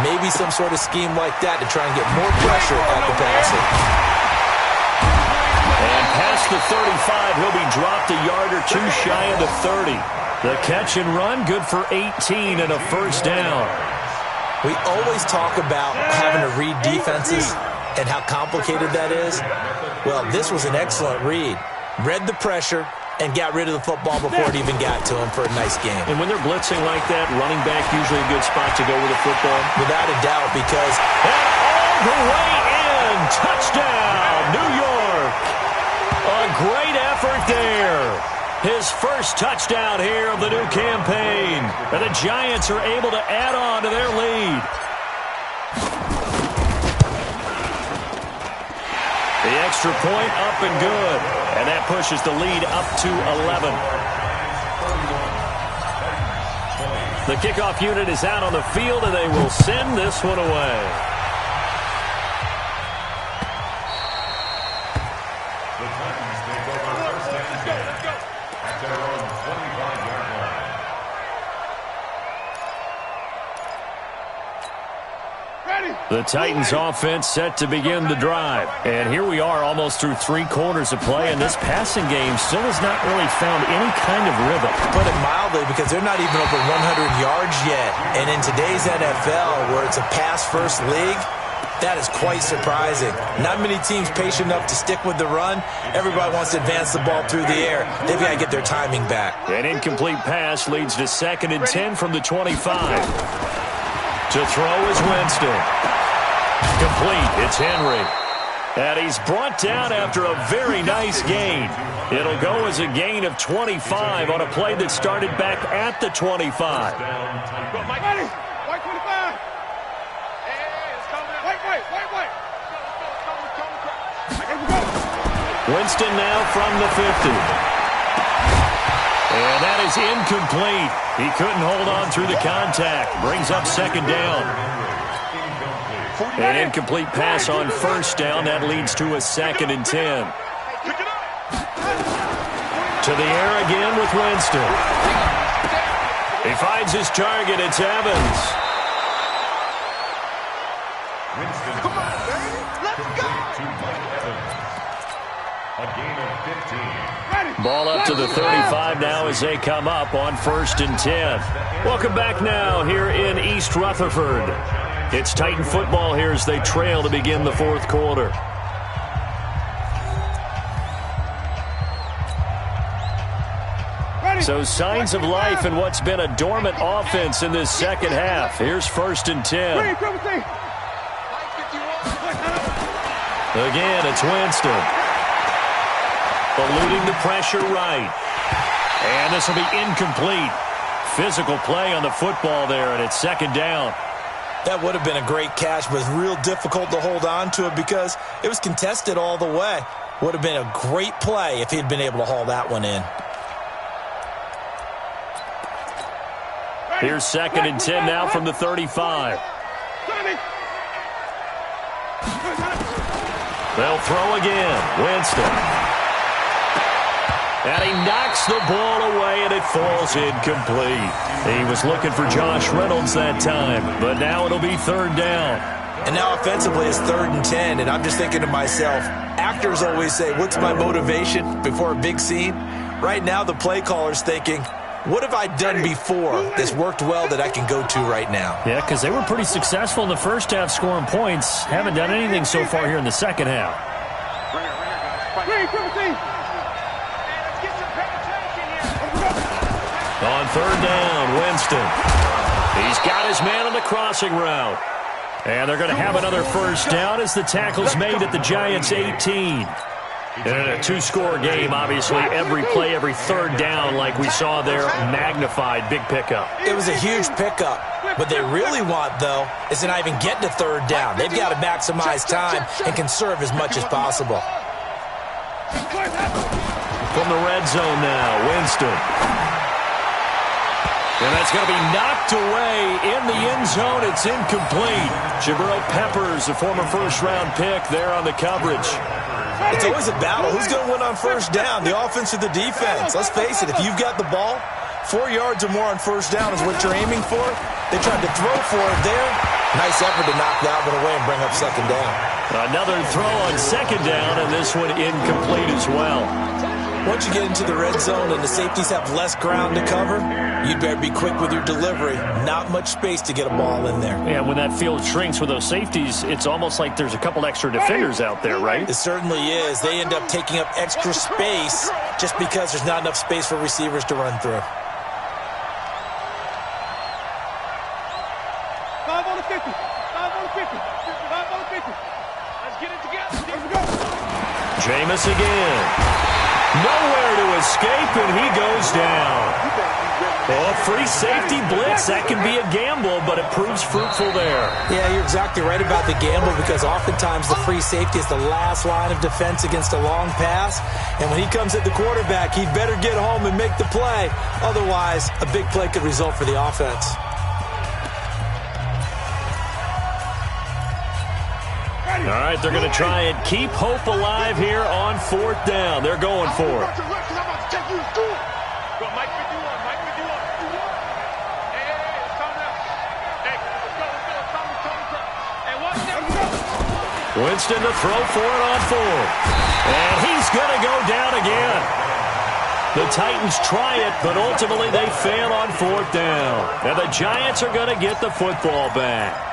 Maybe some sort of scheme like that to try and get more pressure at the passer. And past the 35, he'll be dropped a yard or two shy of the 30. The catch and run, good for 18 and a first down. We always talk about having to read defenses and how complicated that is. Well, this was an excellent read. Read the pressure and got rid of the football before it even got to him for a nice game. And when they're blitzing like that, running back usually a good spot to go with the football? Without a doubt, because... And all the way in! Touchdown, New York! A great effort there. His first touchdown here of the new campaign. And the Giants are able to add on to their lead. The extra point up and good. And that pushes the lead up to 11. The kickoff unit is out on the field, and they will send this one away. The Titans take over first and 10 at their own 25-yard line. The Titans offense set to begin the drive. And here we are almost through 3 quarters of play, and this passing game still has not really found any kind of rhythm. Put it mildly, because they're not even over 100 yards yet. And in today's NFL, where it's a pass-first league, that is quite surprising. Not many teams patient enough to stick with the run. Everybody wants to advance the ball through the air. They've got to get their timing back. An incomplete pass leads to 2nd and 10 from the 25. To throw is Winston. Complete. It's Henry. And he's brought down after a very nice gain. It'll go as a gain of 25 on a play that started back at the 25. Mike, white 25. White. Winston now from the 50. And that is incomplete. He couldn't hold on through the contact. Brings up 2nd down. An incomplete pass on 1st down. That leads to a 2nd and 10. To the air again with Winston. He finds his target. It's Evans. Come on, baby. Let's go. A gain of 15. Ball up to the 35 now as they come up on 1st and 10. Welcome back now here in East Rutherford. It's Titan football here as they trail to begin the 4th quarter. So signs of life in what's been a dormant offense in this 2nd half. Here's 1st and 10. Again, it's Winston. Eluding the pressure right. And this will be incomplete. Physical play on the football there, and it's 2nd down. That would have been a great catch, but it's real difficult to hold on to it because it was contested all the way. Would have been a great play if he'd been able to haul that one in. Here's 2nd and 10 now from the 35. They'll throw again. Winston. And he knocks the ball away, and it falls incomplete. He was looking for Josh Reynolds that time, but now it'll be 3rd down. And now offensively it's 3rd and 10, and I'm just thinking to myself, actors always say, what's my motivation before a big scene? Right now the play caller's thinking, what have I done before that's worked well that I can go to right now? Yeah, because they were pretty successful in the 1st half scoring points. Haven't done anything so far here in the 2nd half. On 3rd down, Winston. He's got his man on the crossing route. And they're going to have another 1st down as the tackle's made at the Giants' 18. In a two-score game, obviously, every play, every third down, like we saw there, magnified, big pickup. It was a huge pickup. What they really want, though, is to not even get to third down. They've got to maximize time and conserve as much as possible. From the red zone now, Winston. And that's going to be knocked away in the end zone. It's incomplete. Jabril Peppers, a former first-round pick, there on the coverage. It's always a battle. Who's going to win on first down, the offense or the defense? Let's face it, if you've got the ball, 4 yards or more on first down is what you're aiming for. They tried to throw for it there. Nice effort to knock that one away and bring up second down. Another throw on second down, and this one incomplete as well. Once you get into the red zone and the safeties have less ground to cover, you'd better be quick with your delivery. Not much space to get a ball in there. Yeah, when that field shrinks with those safeties, it's almost like there's a couple extra defenders out there, right? It certainly is. They end up taking up extra space just because there's not enough space for receivers to run through. 5 on the 50. 5 on the 50. 5 on the 50. Let's get it together. Here we go. Jameis again. Nowhere to escape, and he goes down. Oh, free safety blitz. That can be a gamble, but it proves fruitful there. Yeah, you're exactly right about the gamble because oftentimes the free safety is the last line of defense against a long pass. And when he comes at the quarterback, he'd better get home and make the play. Otherwise, a big play could result for the offense. All right, they're going to try and keep hope alive here on fourth down. They're going for it. Winston to throw for it on fourth. And he's going to go down again. The Titans try it, but ultimately they fail on fourth down. And the Giants are going to get the football back.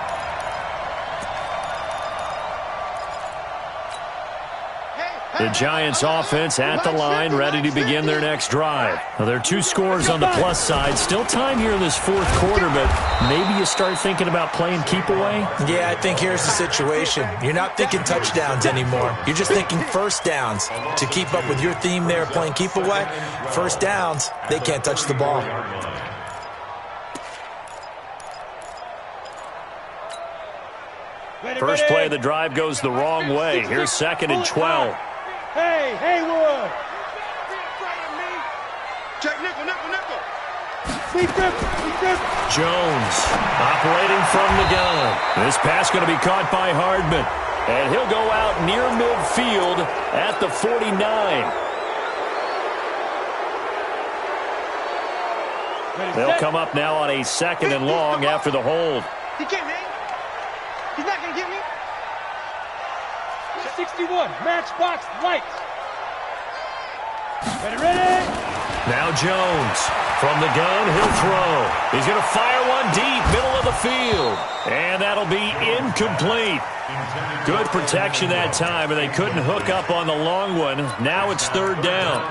The Giants offense at the line, ready to begin their next drive. Now, there are 2 scores on the plus side. Still time here in this fourth quarter, but maybe you start thinking about playing keep away? Yeah, I think here's the situation. You're not thinking touchdowns anymore. You're just thinking first downs. To keep up with your theme there, playing keep away, first downs, they can't touch the ball. First play of the drive goes the wrong way. Here's 2nd and 12. Hey, Haywood. Check nickel. Sweep grip. Jones operating from the gun. This pass going to be caught by Hardman. And he'll go out near midfield at the 49. They'll come up now on a 2nd and long after the hold. He can't hang. He's not going to get me. 61, matchbox lights. Ready. Now Jones from the gun, he'll throw. He's going to fire one deep, middle of the field. And that'll be incomplete. Good protection that time, and they couldn't hook up on the long one. Now it's 3rd down.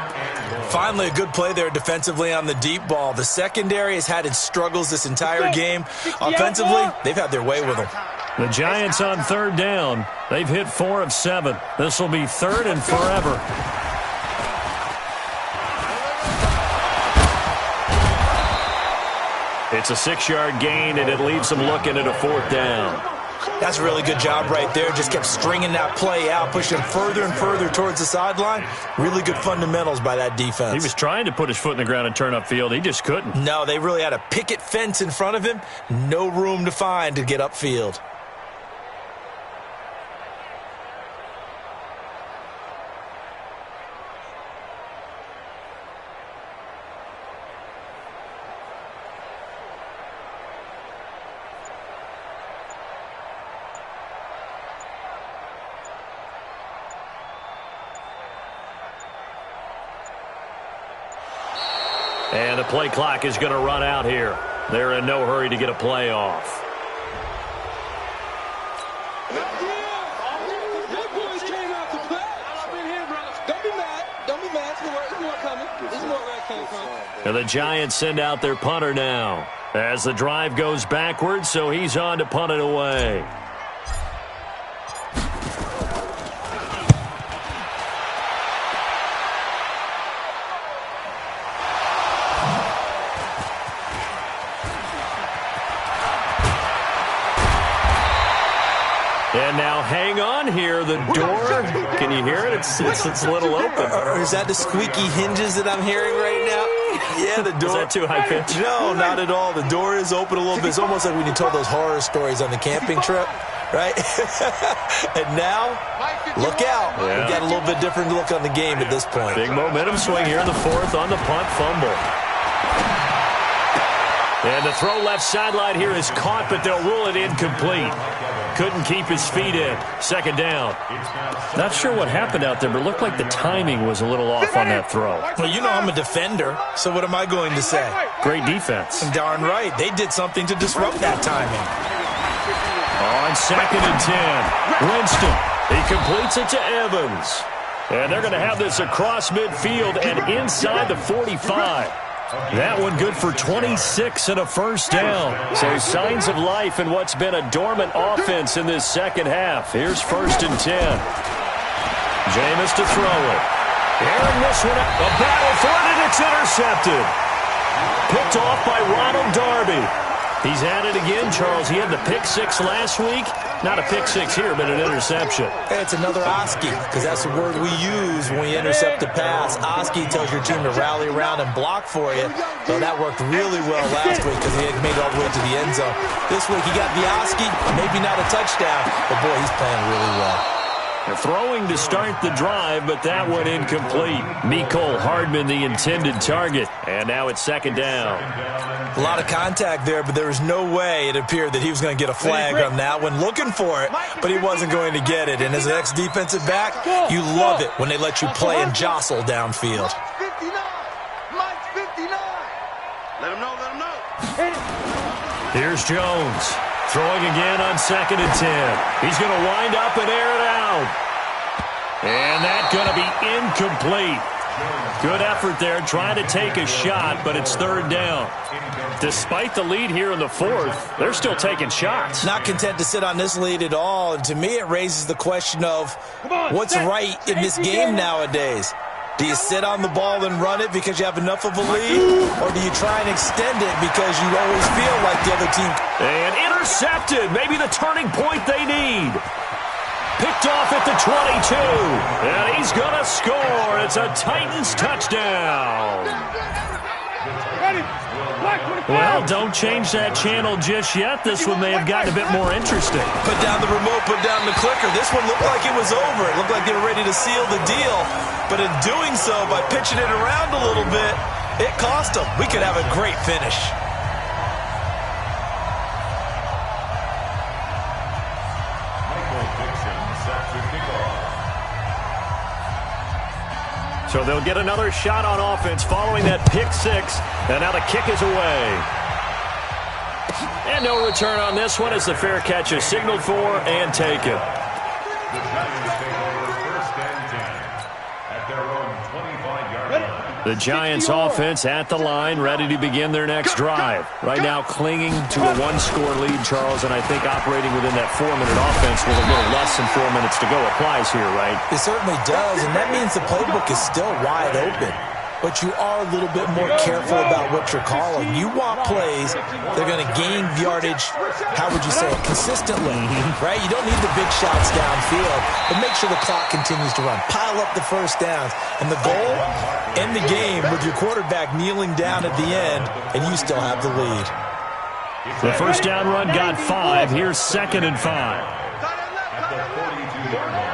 Finally, a good play there defensively on the deep ball. The secondary has had its struggles this entire game. Offensively, they've had their way with them. The Giants on 3rd down. They've hit 4 of 7. This will be 3rd and forever. It's a 6-yard gain, and it leaves them looking at a 4th down. That's a really good job right there. Just kept stringing that play out, pushing further and further towards the sideline. Really good fundamentals by that defense. He was trying to put his foot in the ground and turn upfield. He just couldn't. No, they really had a picket fence in front of him. No room to find to get upfield. And the play clock is going to run out here. They're in no hurry to get a play off. And the Giants send out their punter now as the drive goes backwards, so he's on to punt it away. here. The door, can you hear it? It's a little open. Or is that the squeaky hinges that I'm hearing right now? Yeah, the door. Is that too high pitch? No, not at all. The door is open a little bit. It's almost like when you told those horror stories on the camping trip, right? And now, look out. Yeah. We've got a little bit different look on the game at this point. Big momentum swing here in the fourth on the punt fumble. And the throw left sideline here is caught, but they'll rule it incomplete. Couldn't keep his feet in. Second down. Not sure what happened out there, but it looked like the timing was a little off on that throw. Well, you know I'm a defender, so what am I going to say? Great defense. Darn right. They did something to disrupt that timing. On 2nd and 10. Winston. He completes it to Evans. And they're going to have this across midfield and inside the 45. That one good for 26 and a first down. So signs of life in what's been a dormant offense in this second half. Here's 1st and 10. Jameis to throw it. Airing this one up. A battle for it, and it's intercepted. Picked off by Ronald Darby. He's at it again, Charles. He had the pick 6 last week. Not a pick 6 here, but an interception. It's another Oski, because that's the word we use when we intercept a pass. Oski tells your team to rally around and block for you. So that worked really well last week because he had made it all the way to the end zone. This week he got the Oski, maybe not a touchdown, but boy, he's playing really well. They're throwing to start the drive, but that one incomplete. Mecole Hardman, the intended target. And now it's 2nd down. A lot of contact there, but there was no way it appeared that he was going to get a flag on that one. Looking for it, but he wasn't going to get it. And as an ex-defensive back, you love it when they let you play and jostle downfield. Mike's 59. Let him know. Here's Jones. Throwing again on 2nd and 10. He's going to wind up and air it out. And that's going to be incomplete. Good effort there, trying to take a shot, but it's 3rd down. Despite the lead here in the 4th, they're still taking shots. Not content to sit on this lead at all. And to me, it raises the question of what's right in this game nowadays. Do you sit on the ball and run it because you have enough of a lead? Or do you try and extend it because you always feel like the other team? And intercepted. Maybe the turning point they need. Picked off at the 22. And he's going to score. It's a Titans touchdown. Well, don't change that channel just yet. This one may have gotten a bit more interesting. Put down the remote, put down the clicker. This one looked like it was over. It looked like they were ready to seal the deal. But in doing so, by pitching it around a little bit, it cost them. We could have a great finish. So they'll get another shot on offense following that pick 6. And now the kick is away. And no return on this one as the fair catch is signaled for and taken. The Giants take over 1st and 10 at their own 25-yard line. The Giants offense at the line, ready to begin their next drive. Right now clinging to a 1-score lead, Charles, and I think operating within that 4-minute offense with a little less than 4 minutes to go applies here, right? It certainly does, and that means the playbook is still wide open. But you are a little bit more careful about what you're calling. You want plays that are going to gain yardage, how would you say it, consistently, right? You don't need the big shots downfield, but make sure the clock continues to run. Pile up the first downs. And the goal, end the game with your quarterback kneeling down at the end, and you still have the lead. The first down run got 5. Here's 2nd and 5. At the 42-yard line.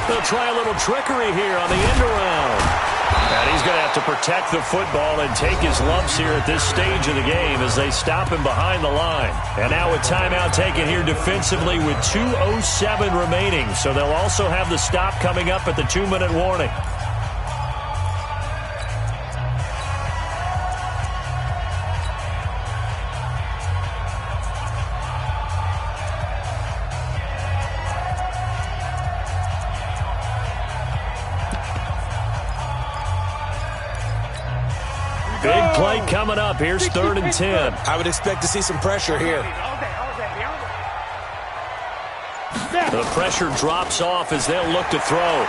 They'll try a little trickery here on the end around. And he's going to have to protect the football and take his lumps here at this stage of the game as they stop him behind the line. And now a timeout taken here defensively with 2:07 remaining. So they'll also have the stop coming up at the 2-minute warning. Big play coming up. Here's 3rd and 10. I would expect to see some pressure here. The pressure drops off as they'll look to throw.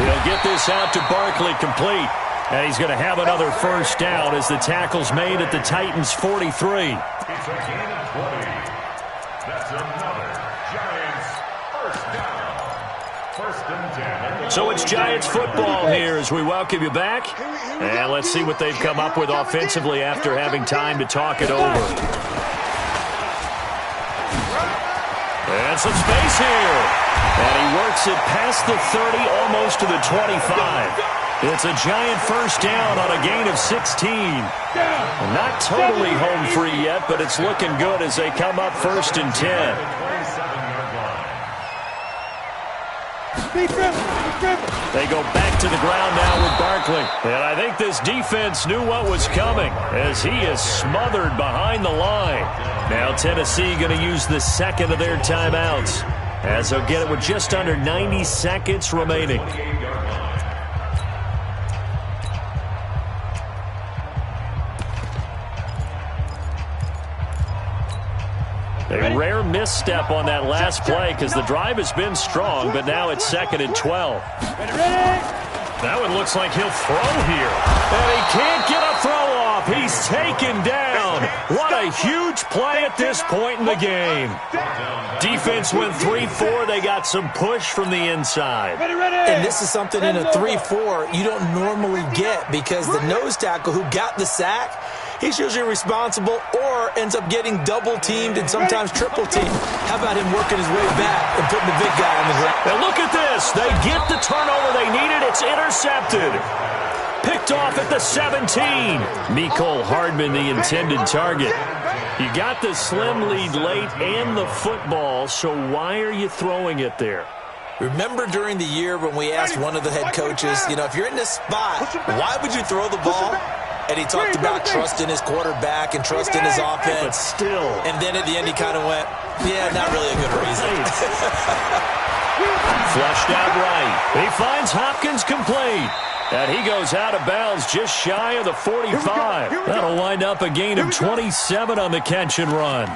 He'll get this out to Barkley, complete. And he's going to have another first down as the tackle's made at the Titans' 43. It's a gain of 20. That's another Giants first down. First and 10. So it's Giants football here as we welcome you back. And let's see what they've come up with offensively after having time to talk it over. And some space here. And he works it past the 30, almost to the 25. It's a Giant first down on a gain of 16. Not totally home free yet, but it's looking good as they come up first and 10. They go back to the ground now with Barkley. And I think this defense knew what was coming as he is smothered behind the line. Now Tennessee going to use the second of their timeouts as they'll get it with just under 90 seconds remaining. A rare misstep on that last play because the drive has been strong, but now it's second and 12. That one looks like he'll throw here. And he can't get a throw off. He's taken down. What a huge play at this point in the game. Defense went 3-4. They got some push from the inside. And this is something in a 3-4 you don't normally get because the nose tackle who got the sack, he's usually responsible or ends up getting double-teamed and sometimes triple-teamed. How about him working his way back and putting the big guy on the ground? And look at this. They get the turnover they needed. It's intercepted. Picked off at the 17. Mecole Hardman, the intended target. You got the slim lead late and the football, so why are you throwing it there? Remember during the year when we asked one of the head coaches, if you're in this spot, why would you throw the ball? And he talked about trusting his quarterback and trusting his offense. But still. And then at the end he kind of went, yeah, not really a good reason. Flushed out right. He finds Hopkins complete. And he goes out of bounds just shy of the 45. That'll wind up a gain of 27 on the catch and run.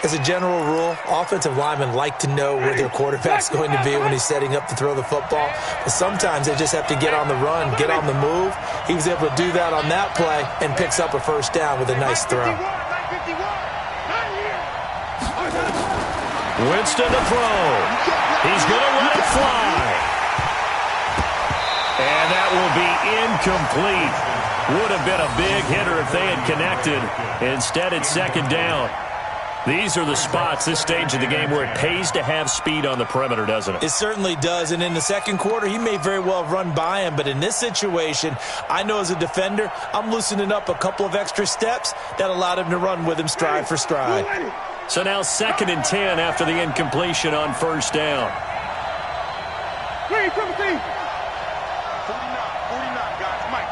As a general rule, offensive linemen like to know where their quarterback's going to be when he's setting up to throw the football. But sometimes they just have to get on the run, get on the move. He was able to do that on that play and picks up a first down with a nice throw. Winston to throw. He's going to let it fly. And that will be incomplete. Would have been a big hitter if they had connected. Instead, it's second down. These are the spots, this stage of the game, where it pays to have speed on the perimeter, doesn't it? It certainly does, and in the second quarter, he may very well run by him, but in this situation, I know as a defender, I'm loosening up a couple of extra steps that allowed him to run with him stride for stride. So now second and 10 after the incompletion on first down. 49, guys. Mike.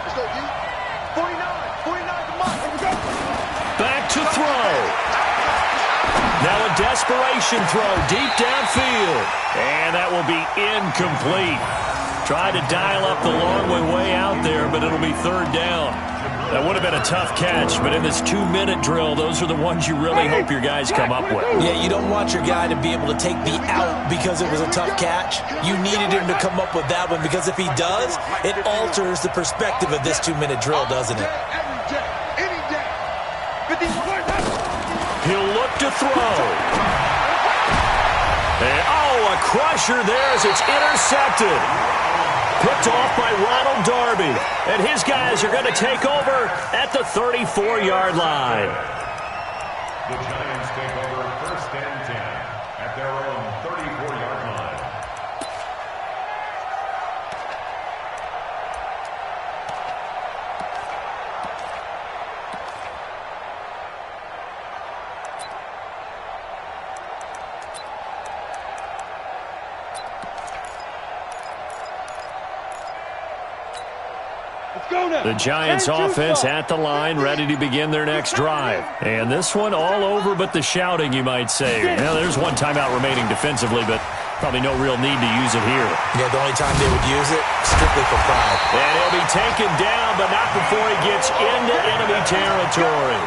Let's go, D. 49 to Mike. Here we go. Back to throw. Now a desperation throw deep downfield. And that will be incomplete. Tried to dial up the long way out there, but it'll be third down. That would have been a tough catch, but in this 2-minute drill, those are the ones you really hope your guys come up with. Yeah, you don't want your guy to be able to take the out because it was a tough catch. You needed him to come up with that one because if he does, it alters the perspective of this 2-minute drill, doesn't it? He'll look to throw. And, a crusher there as it's intercepted. Picked off by Ronald Darby. And his guys are going to take over at the 34-yard line. The Giants take over first and 10 at their own 34-yard line. The Giants offense at the line, ready to begin their next drive. And this one all over but the shouting, you might say. Now, there's one timeout remaining defensively, but probably no real need to use it here. Yeah, the only time they would use it, strictly for pride. And he'll be taken down, but not before he gets into enemy territory.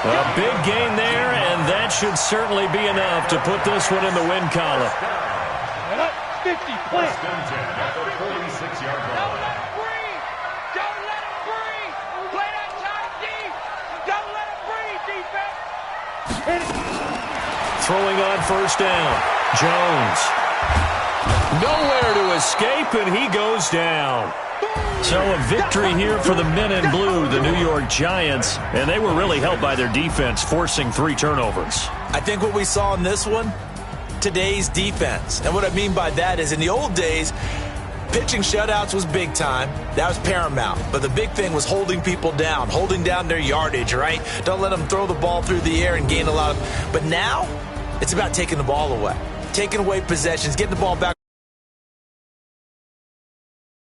A big gain there, and that should certainly be enough to put this one in the win column. 50, play. First and 10 at the 46-yard line. Throwing on first down. Jones. Nowhere to escape, and he goes down. So a victory here for the men in blue, the New York Giants, and they were really helped by their defense, forcing 3 turnovers. I think what we saw in this one, today's defense. And what I mean by that is in the old days, pitching shutouts was big time. That was paramount. But the big thing was holding people down, holding down their yardage, right? Don't let them throw the ball through the air and gain a lot of... But now, it's about taking the ball away. Taking away possessions, getting the ball back